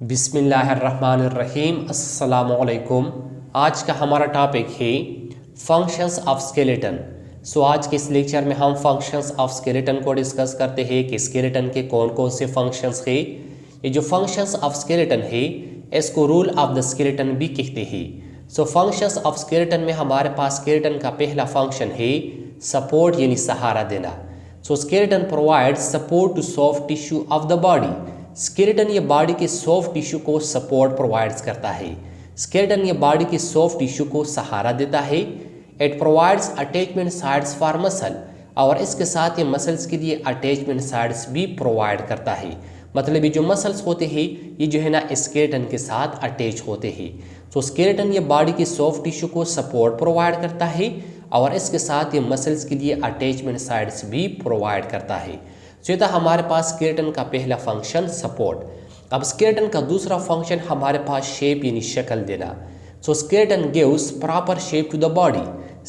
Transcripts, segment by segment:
बिस्मिल्लाहिर्रहमानिर्रहीम अस्सलामुअलैकुम। आज का हमारा टॉपिक है फंक्शंस ऑफ स्केलेटन। आज के इस लेक्चर में हम फंक्शंस ऑफ स्केलेटन को डिस्कस करते हैं कि स्केलेटन के कौन कौन से फंक्शंस हैं। ये जो फंक्शंस ऑफ स्केलेटन है इसको रूल ऑफ द स्केलेटन भी कहते हैं। फंक्शंस ऑफ स्केलेटन में हमारे पास स्केलेटन का पहला फंक्शन है सपोर्ट यानी सहारा देना। Skeleton provides support to soft tissue of the body. Skeleton ये बॉडी के सॉफ्ट टिश्यू को सपोर्ट प्रोवाइड्स करता है। स्केलेटन ये बॉडी के सॉफ्ट टिश्यू को सहारा देता है। It provides attachment sides for muscle, और इसके साथ ये मसल्स के लिए अटैचमेंट साइड्स भी प्रोवाइड करता है। मतलब ये जो मसल्स होते हैं ये जो है ना स्केलेटन के साथ अटैच होते हैं। स्केलेटन ये बॉडी के सॉफ्ट टिश्यू को सपोर्ट प्रोवाइड करता है और इसके साथ ये मसल्स के लिए अटैचमेंट साइड्स भी प्रोवाइड करता है। ये था हमारे पास स्केलेटन का पहला फंक्शन सपोर्ट। अब स्केलेटन का दूसरा फंक्शन हमारे पास शेप यानी शक्ल देना। Skeleton gives proper shape to the body.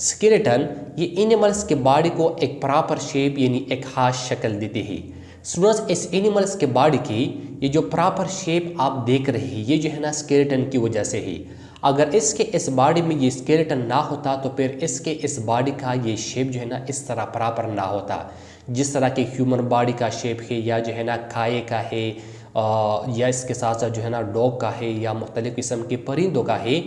Skeleton ये एनिमल्स के बॉडी को एक प्रॉपर शेप यानी एक खास शक्ल देते हैं। स्टूडेंट्स, इस एनिमल्स के बॉडी की ये जो प्रॉपर शेप आप देख रहे हैं ये जो है ना स्केलेटन की वजह से है। अगर इसके इस बॉडी में ये स्केलेटन ना होता तो फिर इसके इस बॉडी का ये शेप जो है ना इस तरह प्रॉपर ना होता। जिस तरह के ह्यूमन बॉडी का शेप है या जो है ना खाए का है या इसके साथ साथ जो है ना डॉग का है या मुख्तलिफ़ किस्म के परिंदों का है।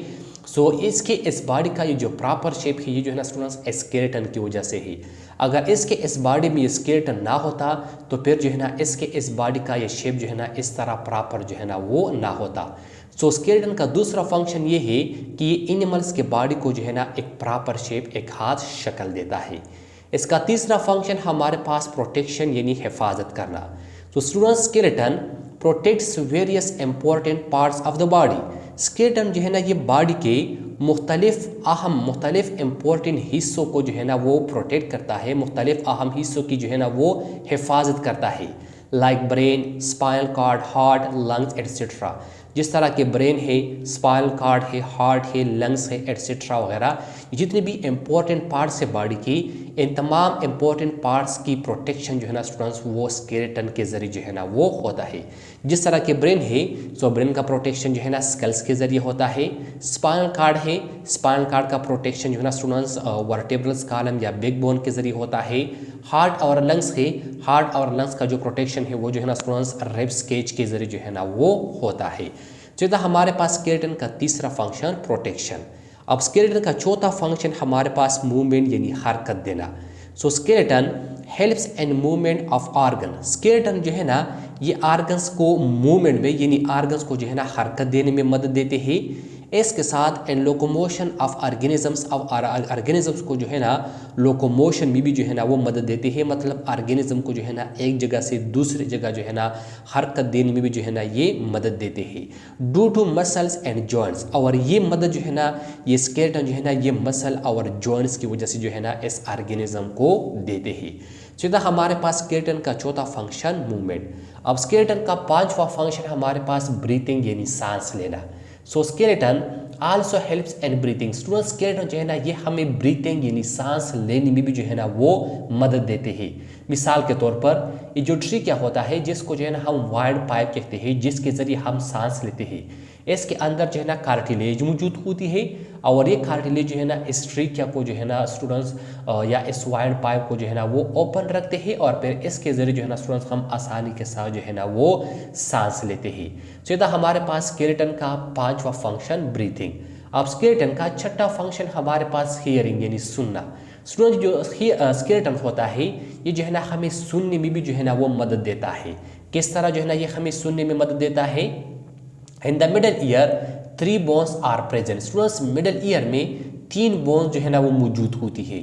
इसके इस बॉडी का ये जो प्रॉपर शेप है ये जो है ना स्टूडेंट्स स्केलेटन की वजह से है। अगर इसके इस बॉडी में ये स्केलेटन ना होता तो फिर जो है ना इसके इस बॉडी का ये शेप जो है ना इस तरह प्रॉपर जो है ना वो ना होता। स्केलेटन का दूसरा फंक्शन ये है कि ये एनिमल्स के बॉडी को जो है ना एक प्रॉपर शेप एक खास शक्ल देता है। इसका तीसरा फंक्शन हमारे पास प्रोटेक्शन यानी हिफाजत करना। Students, skeleton protects various important parts of the body. Skeleton जो है ना ये बॉडी के मुख्तलिफ इंपॉर्टेंट हिस्सों को जो है ना वो प्रोटेक्ट करता है, मुख्तलिफ अहम हिस्सों की जो है ना वो हिफाजत करता है। Like brain, spinal cord, heart, lungs etcetera. जिस तरह के ब्रेन है, स्पाइनल कॉर्ड है, हार्ट है, लंग्स है एट्सेट्रा वगैरह, जितने भी इंपॉर्टेंट पार्ट्स है बॉडी की, इन तमाम इंपॉर्टेंट पार्ट्स की प्रोटेक्शन जो है ना स्टूडेंट्स वो स्केलेटन के ज़रिए जो है ना वो होता है। जिस तरह के ब्रेन है ब्रेन का प्रोटेक्शन जो है ना स्कल्स के ज़रिए होता है। स्पाइनल कॉर्ड है, स्पाइनल कॉर्ड का प्रोटेक्शन जो है ना स्टूडेंट्स वर्टेब्रल कॉलम या बिग बोन के ज़रिए होता है। हार्ट और लंग्स है, हार्ट और लंग्स का जो प्रोटेक्शन है वो जो है ना स्टूडेंट्स रिब्स केज के ज़रिए जो है ना वो होता है। तो हमारे पास स्केलेटन का तीसरा फंक्शन प्रोटेक्शन। अब स्केलेटन का चौथा फंक्शन हमारे पास मूवमेंट यानी हरकत देना। Skeleton helps in movement of organ. Skeleton जो है ना ये ऑर्गन्स को मूवमेंट में यानी ऑर्गन्स को जो है ना हरकत देने में मदद देते हैं। इसके साथ इन लोकोमोशन ऑफ ऑर्गेनिजम्स को जो है ना लोकोमोशन में भी जो है ना वो मदद देते हैं। मतलब ऑर्गेनिज्म को जो है ना एक जगह से दूसरी जगह जो है ना हरकत देने में भी जो है ना ये मदद देते हैं। Due to muscles and joints, और ये मदद जो है ना ये स्केलेटन जो है ना ये मसल और जॉइंट्स की वजह से जो है ना इस ऑर्गेनिज्म को देते हैं। सीधा हमारे पास स्केलेटन का चौथा फंक्शन मूवमेंट। अब स्केलेटन का पांचवा फंक्शन हमारे पास ब्रीथिंग यानी सांस लेना। Skeleton also helps in breathing. Student, skeleton जो है ना ये हमें ब्रीथिंग यानी सांस लेने में भी जो है ना वो मदद देते हैं। मिसाल के तौर पर ये जो ट्री क्या होता है जिसको जो है ना हम वाइड पाइप कहते हैं, जिसके ज़रिए हम सांस लेते हैं, इसके अंदर जो है ना कार्टिलेज मौजूद होती है और ये कार्टिलेज जो है ना इस ट्रीकिया को जो है ना स्टूडेंट्स या इस वाइड पाइप को जो है ना वो ओपन रखते हैं और फिर इसके ज़रिए जो है ना स्टूडेंट्स हम आसानी के साथ जो है ना वो सांस लेते हैं। तो हमारे पास स्केलेटन का पांचवा फंक्शन ब्रीथिंग। अब स्केलेटन का छठा फंक्शन हमारे पास हियरिंग यानी सुनना। स्टूडेंट, जो स्केलेटन होता है ये जो है ना हमें सुनने में भी जो है ना वो मदद देता है। किस तरह जो है ना ये हमें सुनने में मदद देता है? In the middle ear 3 bones are present. Students, middle ear में 3 बोन्स जो है ना वो मौजूद होती है,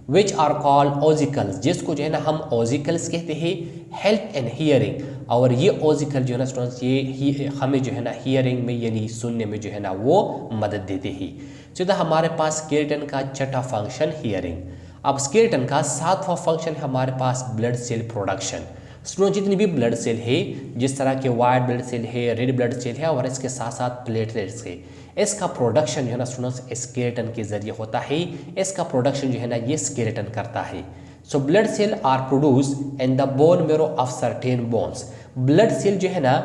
विच आर कॉल्ड ओजिकल्स, जिसको जो है ना हम ओजिकल्स कहते हैं। हेल्प इन हियरिंग, और ये ओजिकल जो है ना स्टूडेंट्स ये हमें जो है ना हियरिंग में यानी सुनने में जो है ना वो मदद देते हैं। तो हमारे पास स्केलेटन का छठा फंक्शन हियरिंग। अब स्केलेटन का सातवां फंक्शन हमारे पास ब्लड सेल प्रोडक्शन। स्टूडेंट, जितनी भी ब्लड सेल है, जिस तरह के वाइट ब्लड सेल है, रेड ब्लड सेल है और इसके साथ साथ प्लेटलेट्स है, इसका प्रोडक्शन जो है ना स्टूडेंट्स स्केलेटन के जरिए होता है। इसका प्रोडक्शन जो है ना ये स्केलेटन करता है। So blood cell are produce in the bone marrow of certain bones. Blood cell जो है ना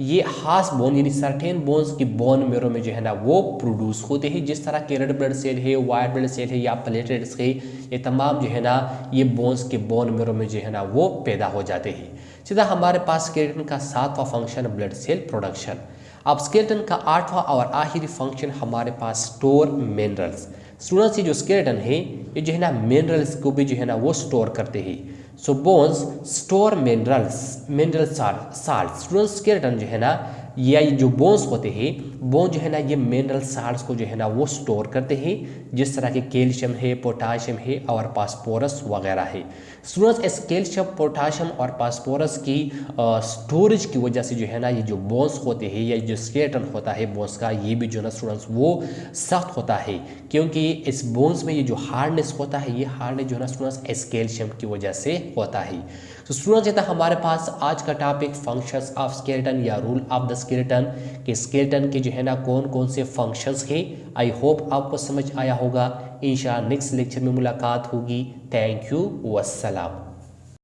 ये खास बोन यानी सर्टेन बोन्स की बोन मेरो में जो है ना वो प्रोड्यूस होते हैं, जिस तरह के रेड ब्लड सेल है, वाइट ब्लड सेल है या प्लेटलेट्स है, ये तमाम जो है ना ये बोन्स के बोन मेरो में जो है ना वो पैदा हो जाते हैं। सीधा हमारे पास स्केलेटन का 7वां फंक्शन ब्लड सेल प्रोडक्शन। अब स्केलेटन का 8वां और आखिरी फंक्शन हमारे पास स्टोर मिनरल्स। स्टूडेंट्स ये जो स्केलेटन है ये जो है ना मिनरल्स को भी जो है ना वो स्टोर करते हैं। So bones store mineral salt. Students skeleton जो है ना या ये जो बोन्स होते हैं, बोन जो है ना ये मिनरल साल्ट्स को जो है ना वो स्टोर करते हैं, जिस तरह के कैल्शियम है, पोटाशियम है और फास्फोरस वगैरह है। स्टूडेंट्स इस कैल्शियम, पोटाशियम और फास्फोरस की स्टोरेज की वजह से जो है ना ये जो बोन्स होते हैं या जो स्केलेटन होता है बोन्स का, ये भी जो है ना स्टूडेंट्स वो सख्त होता है, क्योंकि इस बोन्स में ये जो हार्डनेस होता है, ये हार्डनेस जो है ना स्टूडेंट्स इस कैल्शियम की वजह से होता है। तो स्टूडेंट्स ये था हमारे पास आज का टॉपिक फंक्शंस ऑफ स्केलेटन या रूल ऑफ द स्केलेटन के स्केलेटन के जो है ना कौन कौन से फंक्शंस हैं। आई होप आपको समझ आया होगा। इंशाअल्लाह नेक्स्ट लेक्चर में मुलाकात होगी। Thank you, वस्सलाम।